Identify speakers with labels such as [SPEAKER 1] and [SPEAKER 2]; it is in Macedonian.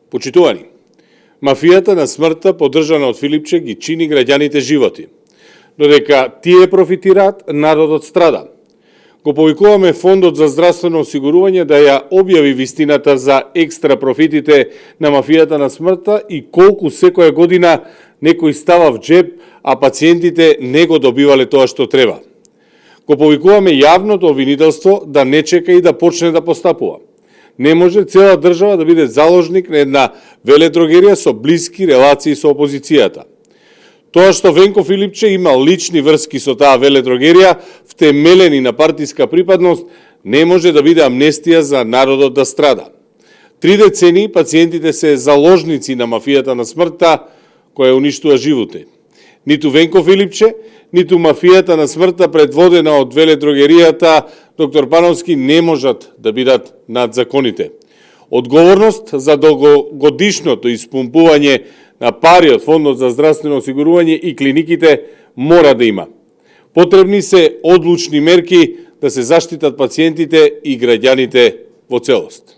[SPEAKER 1] Почитувани, мафијата на смртта, поддржана од Филипче, ги чини граѓаните животи. Додека тие профитираат, народот страда. Го повикуваме Фондот за здравствено осигурување да ја објави вистината за екстра профитите на мафијата на смртта и колку секоја година некој става в джеб, а пациентите не го добивале тоа што треба. Го повикуваме јавното обвинителство да не чека и да почне да постапува. Не може цела држава да биде заложник на една веледрогерија со блиски релации со опозицијата. Тоа што Венко Филипче има лични врски со таа веледрогерија, втемелени на партиска припадност, не може да биде амнестија за народот да страда. 3 децени пациентите се заложници на мафијата на смртта, која уништува животи. Ниту Венко Филипче, ниту мафијата на смртта предводена од веледрогеријата доктор Пановски не можат да бидат над законите. Одговорност за долгогодишното испумпување на пари од Фондот за здравствено осигурување и клиниките мора да има. Потребни се одлучни мерки да се заштитат пациентите и граѓаните во целост.